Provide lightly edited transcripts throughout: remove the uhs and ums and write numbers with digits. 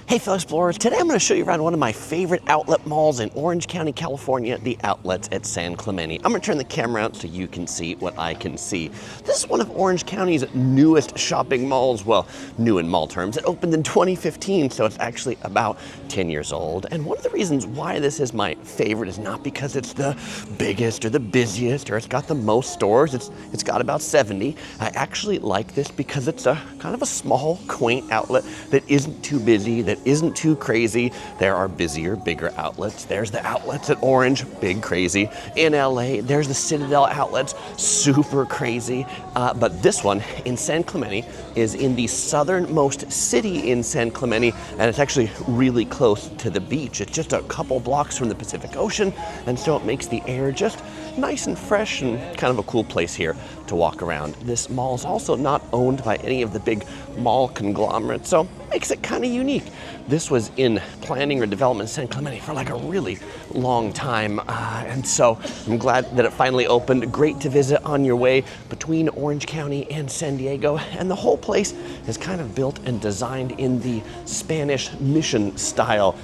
Hey fellow explorers, today I'm going to show you around one of my favorite outlet malls in Orange County, California, the outlets at San Clemente. I'm going to turn the camera out so you can see what I can see. This is one of Orange County's newest shopping malls, well, new in mall terms. It opened in 2015, so it's actually about 10 years old. And one of the reasons why this is my favorite is not because it's the biggest or the busiest or it's got the most stores. It's got about 70. I actually like this because it's a kind of a small, quaint outlet that isn't too busy, that isn't too crazy. There are busier, bigger outlets. There's the outlets at Orange, big, crazy. In LA, there's the Citadel outlets, super crazy. But this one in San Clemente is in the southernmost city in San Clemente, and it's actually really close to the beach. It's just a couple blocks from the Pacific Ocean, and so it makes the air just nice and fresh and kind of a cool place here to walk around. This mall is also not owned by any of the big mall conglomerates, so it makes it kind of unique. This was in planning or development in San Clemente for like a really long time, and so I'm glad that it finally opened. Great to visit on your way between Orange County and San Diego, and the whole place is kind of built and designed in the Spanish mission style.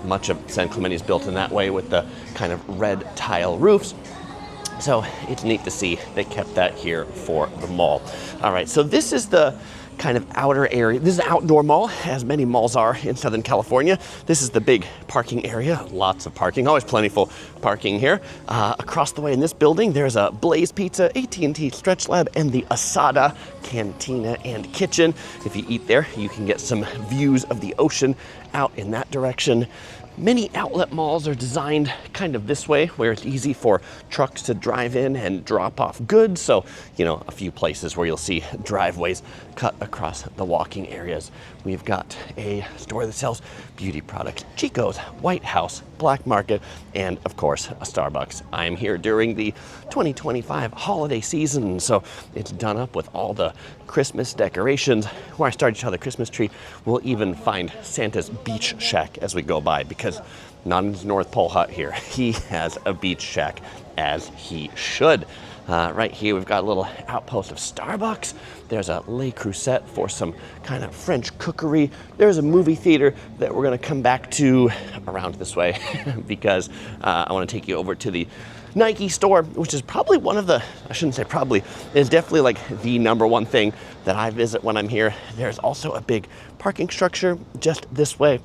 Much of San Clemente is built in that way with the kind of red tile roofs. So it's neat to see they kept that here for the mall. All right, so this is the kind of outer area. This is an outdoor mall, as many malls are in Southern California. This is the big parking area. Lots of parking, always plentiful parking here. Across the way in this building, there's a Blaze Pizza, AT&T Stretch Lab, and the Asada Cantina and Kitchen. If you eat there, you can get some views of the ocean out in that direction. Many outlet malls are designed kind of this way, where it's easy for trucks to drive in and drop off goods. So, you know, a few places where you'll see driveways cut across the walking areas. We've got a store that sells beauty products, Chico's, White House, Black Market, and of course, a Starbucks. I am here during the 2025 holiday season, so it's done up with all the Christmas decorations. Where I started to tell the Christmas tree, we'll even find Santa's beach shack as we go by, because not in his North Pole hut here. He has a beach shack, as he should. Right here, we've got a little outpost of Starbucks. There's a Le Creuset for some kind of French cookery. There's a movie theater that we're gonna come back to around this way because I wanna take you over to the Nike store, which is probably one of the, I shouldn't say probably, is definitely like the number one thing that I visit when I'm here. There's also a big parking structure just this way.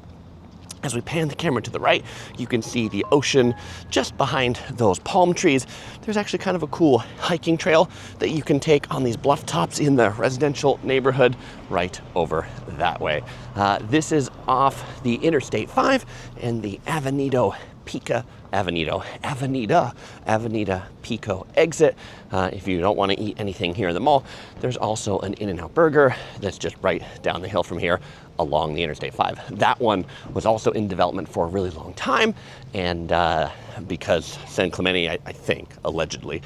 As we pan the camera to the right, you can see the ocean just behind those palm trees. There's actually kind of a cool hiking trail that you can take on these bluff tops in the residential neighborhood right over that way. This is off the Interstate 5 and the Avenida Pico exit. If you don't want to eat anything here in the mall, there's also an In-N-Out Burger that's just right down the hill from here along the Interstate 5. That one was also in development for a really long time, and because San Clemente, I think, allegedly,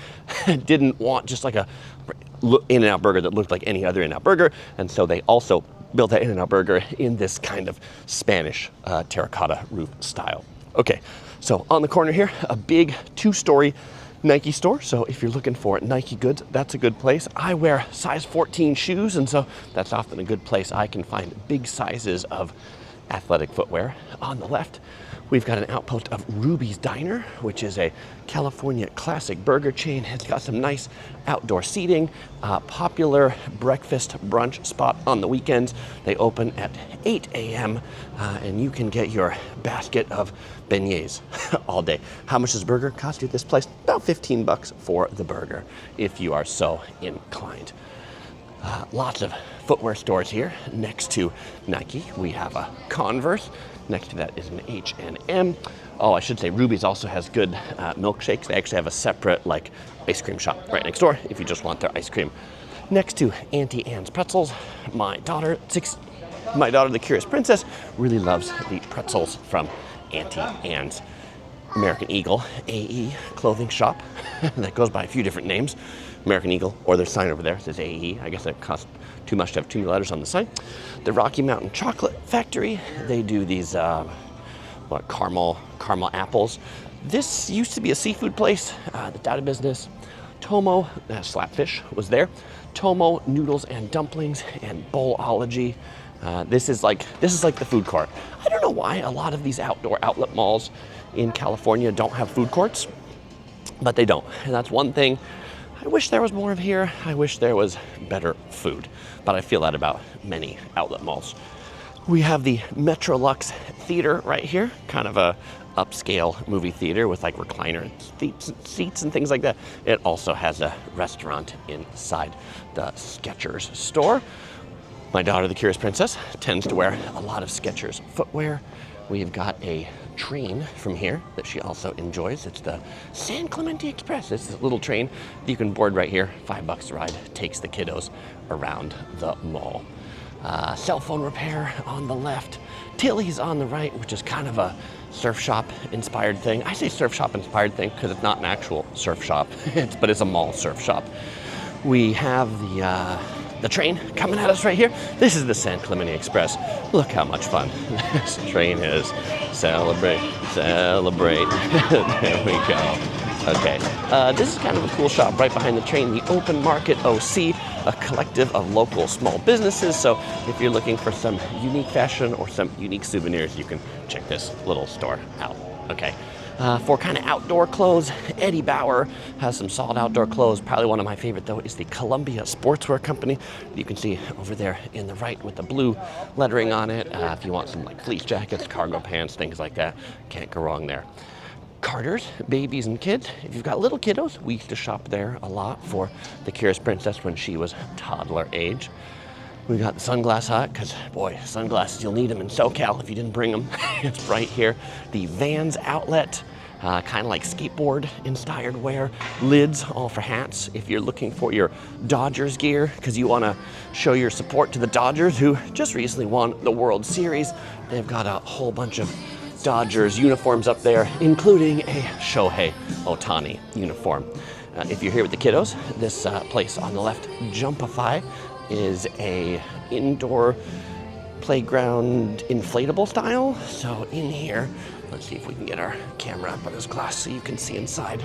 didn't want just like a In-N-Out Burger that looked like any other In-N-Out Burger, and so they also built that In-N-Out Burger in this kind of Spanish terracotta roof style. Okay, so on the corner here, a big two-story Nike store. So if you're looking for Nike goods, that's a good place. I wear size 14 shoes, and so that's often a good place. I can find big sizes of athletic footwear. On the left, we've got an outpost of Ruby's Diner, which is a California classic burger chain. It's got some nice outdoor seating, popular breakfast brunch spot on the weekends. They open at 8 a.m. And you can get your basket of beignets all day. How much does a burger cost you at this place? About 15 bucks for the burger, if you are so inclined. Lots of footwear stores here. Next to Nike, we have a Converse. Next to that is an H&M. Oh, I should say Ruby's also has good milkshakes. They actually have a separate like ice cream shop right next door if you just want their ice cream. Next to Auntie Anne's Pretzels, my daughter, the Curious Princess, really loves the pretzels from Auntie Anne's. American Eagle, AE clothing shop that goes by a few different names. American Eagle, or their sign over there says AE. I guess it costs too much to have too many letters on the sign. The Rocky Mountain Chocolate Factory, they do these caramel apples. This used to be a seafood place that's out of business. Tomo, Slapfish was there. Tomo Noodles and Dumplings and Bowlology. This is like the food court. I don't know why a lot of these outdoor outlet malls in California don't have food courts, but they don't. And that's one thing I wish there was more of here. I wish there was better food, but I feel that about many outlet malls. We have the Metrolux Theater right here, kind of a upscale movie theater with like recliner seats and things like that. It also has a restaurant inside the Skechers store. My daughter, the Curious Princess, tends to wear a lot of Skechers footwear. We've got a train from here that she also enjoys. It's the San Clemente Express. It's a little train that you can board right here. $5 a ride, takes the kiddos around the mall. Cell phone repair on the left. Tilly's on the right, which is kind of a surf shop inspired thing. I say surf shop inspired thing because it's not an actual surf shop, but it's a mall surf shop. We have the train coming at us right here. This is the San Clemente Express. Look how much fun this train is. Celebrate, celebrate. There we go. Okay, this is kind of a cool shop right behind the train, the Open Market OC, a collective of local small businesses. So if you're looking for some unique fashion or some unique souvenirs, you can check this little store out. Okay. For kind of outdoor clothes, Eddie Bauer has some solid outdoor clothes. Probably one of my favorite, though, is the Columbia Sportswear Company. You can see over there in the right with the blue lettering on it. If you want some like fleece jackets, cargo pants, things like that, can't go wrong there. Carter's, babies and kids. If you've got little kiddos, we used to shop there a lot for the Curious Princess when she was toddler age. We got the Sunglass Hut, because boy, sunglasses, you'll need them in SoCal if you didn't bring them. It's right here. The Vans Outlet, kind of like skateboard inspired wear. Lids, all for hats. If you're looking for your Dodgers gear, because you want to show your support to the Dodgers, who just recently won the World Series, they've got a whole bunch of Dodgers uniforms up there, including a Shohei Ohtani uniform. If you're here with the kiddos, this place on the left, Jumpify, is a indoor playground inflatable style. So in here, let's see if we can get our camera up on this glass so you can see inside.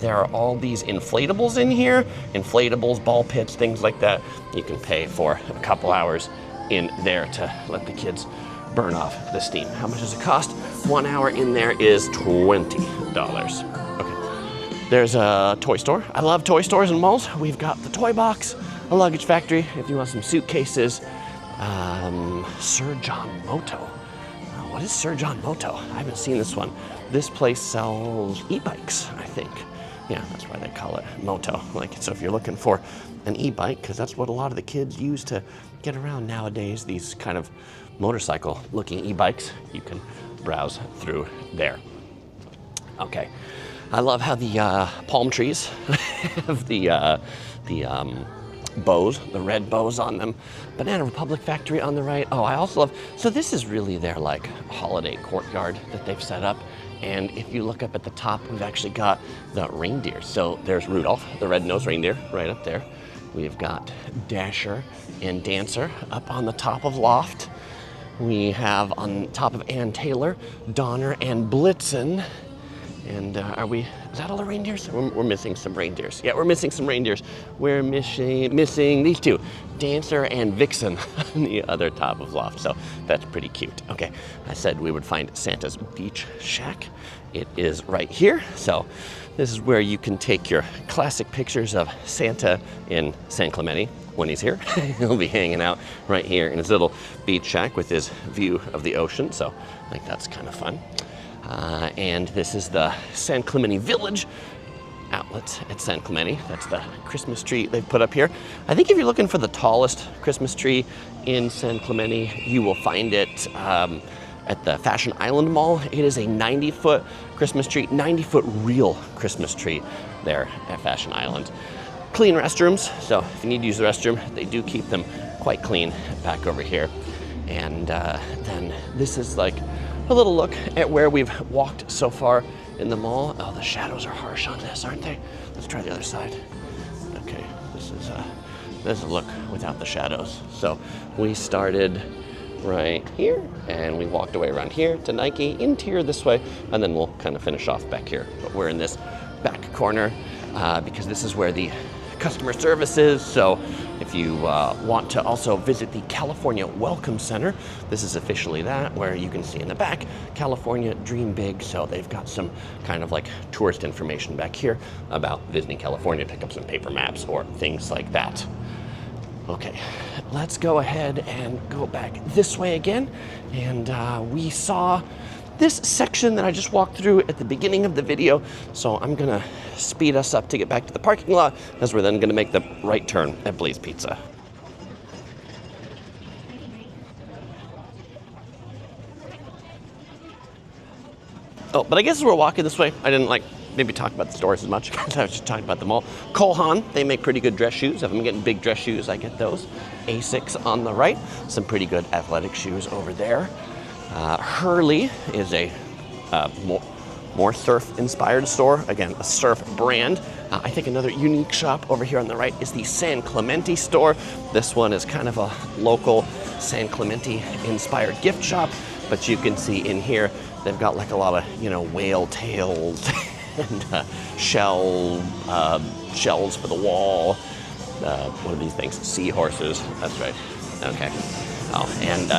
There are all these inflatables in here, inflatables, ball pits, things like that. You can pay for a couple hours in there to let the kids burn off the steam. How much does it cost? 1 hour in there is $20. Okay. There's a toy store. I love toy stores and malls. We've got the Toy Box, a luggage factory, if you want some suitcases. Sir John Moto. What is Sir John Moto? I haven't seen this one. This place sells e-bikes, I think. Yeah, that's why they call it Moto. So if you're looking for an e-bike, because that's what a lot of the kids use to get around nowadays, these kind of motorcycle-looking e-bikes, you can browse through there. Okay. I love how the palm trees have the bows, the red bows on them. Banana Republic factory on the right. Oh, I also love, so this is really their like holiday courtyard that they've set up. And if you look up at the top, we've actually got the reindeer. So there's Rudolph, the red-nosed reindeer, right up there. We've got Dasher and Dancer up on the top of Loft. We have on top of Ann Taylor, Donner and Blitzen. And is that all the reindeers? We're missing some reindeers. Yeah, we're missing some reindeers. We're missing these two, Dancer and Vixen on the other top of Loft. So that's pretty cute. Okay, I said we would find Santa's Beach Shack. It is right here. So this is where you can take your classic pictures of Santa in San Clemente when he's here. He'll be hanging out right here in his little beach shack with his view of the ocean. So I think that's kind of fun. And this is the San Clemente Village outlet at San Clemente. That's the Christmas tree they've put up here. I think if you're looking for the tallest Christmas tree in San Clemente, you will find it at the Fashion Island Mall. It is a 90-foot Christmas tree, 90-foot real Christmas tree there at Fashion Island. Clean restrooms, so if you need to use the restroom, they do keep them quite clean back over here. And then this is like a little look at where we've walked so far in the mall. Oh, the shadows are harsh on this, aren't they? Let's try the other side. Okay, this is a look without the shadows. So we started right here, and we walked away around here to Nike, into here this way, and then we'll kind of finish off back here. But we're in this back corner because this is where the customer service is. So if If you want to also visit the California Welcome Center, this is officially that, where you can see in the back, California Dream Big. So they've got some kind of like tourist information back here about visiting California. Pick up some paper maps or things like that. Okay, let's go ahead and go back this way again. And we saw this section that I just walked through at the beginning of the video. So I'm gonna speed us up to get back to the parking lot, as we're then gonna make the right turn at Blaze Pizza. Oh, but I guess as we're walking this way, I didn't maybe talk about the stores as much because I was just talking about the mall. Cole Haan, they make pretty good dress shoes. If I'm getting big dress shoes, I get those. Asics on the right, some pretty good athletic shoes over there. Hurley is a more surf-inspired store. Again, a surf brand. I think another unique shop over here on the right is the San Clemente store. This one is kind of a local San Clemente-inspired gift shop, but you can see in here they've got like a lot of whale tails and shells for the wall. What are these things? Seahorses. That's right. Okay. Oh, and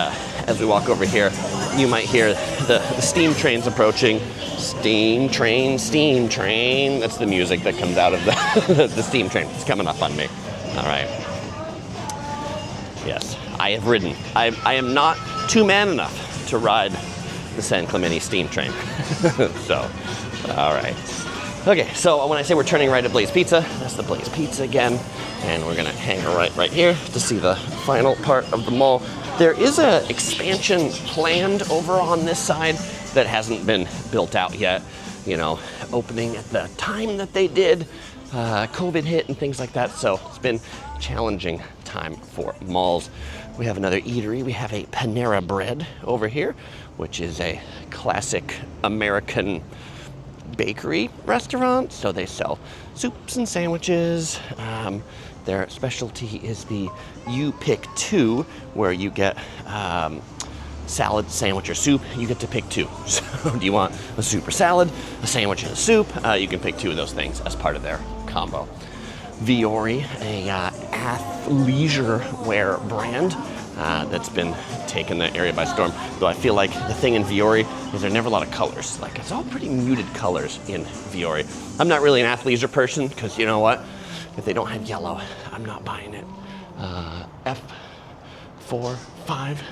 as we walk over here, you might hear the steam trains approaching. Steam train, steam train. That's the music that comes out of the steam train. It's coming up on me. All right. Yes, I have ridden. I am not two-man enough to ride the San Clemente steam train. So, all right. Okay, so when I say we're turning right at Blaze Pizza, that's the Blaze Pizza again. And we're gonna hang a right here to see the final part of the mall. There is an expansion planned over on this side that hasn't been built out yet. Opening at the time that they did, COVID hit and things like that. So it's been a challenging time for malls. We have another eatery. We have a Panera Bread over here, which is a classic American bakery restaurant. So they sell soups and sandwiches. Their specialty is the You Pick Two, where you get salad, sandwich, or soup. You get to pick two. So do you want a soup or salad, a sandwich and a soup? You can pick two of those things as part of their combo. Viore, a athleisure wear brand that's been taking the area by storm. Though I feel like the thing in Viore is there are never a lot of colors. Like, it's all pretty muted colors in Viore. I'm not really an athleisure person because you know what? If they don't have yellow, I'm not buying it. F4, 5,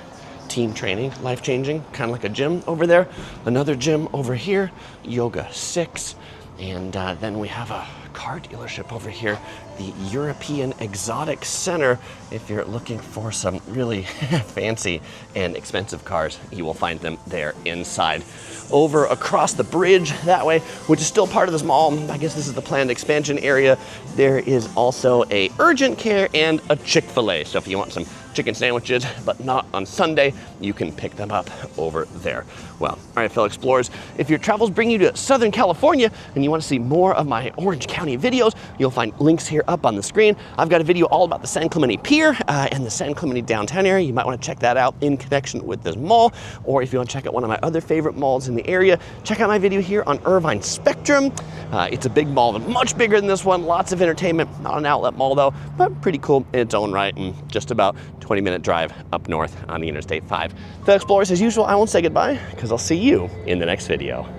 team training, life-changing, kind of like a gym over there. Another gym over here, Yoga 6. And then we have a car dealership over here, the European Exotic Center. If you're looking for some really fancy and expensive cars, you will find them there inside. Over across the bridge that way, which is still part of this mall, I guess this is the planned expansion area, there is also a urgent care and a Chick-fil-A. So if you want some chicken sandwiches, but not on Sunday, you can pick them up over there. Well, all right, fellow explorers, if your travels bring you to Southern California and you want to see more of my Orange County videos, you'll find links here up on the screen. I've got a video all about the San Clemente Pier and the San Clemente downtown area. You might want to check that out in connection with this mall, or if you want to check out one of my other favorite malls in the area, check out my video here on Irvine Spectrum. It's a big mall, much bigger than this one, lots of entertainment, not an outlet mall though, but pretty cool in its own right, and just about 20-minute drive up north on the Interstate 5. Fellow explorers, as usual, I won't say goodbye because I'll see you in the next video.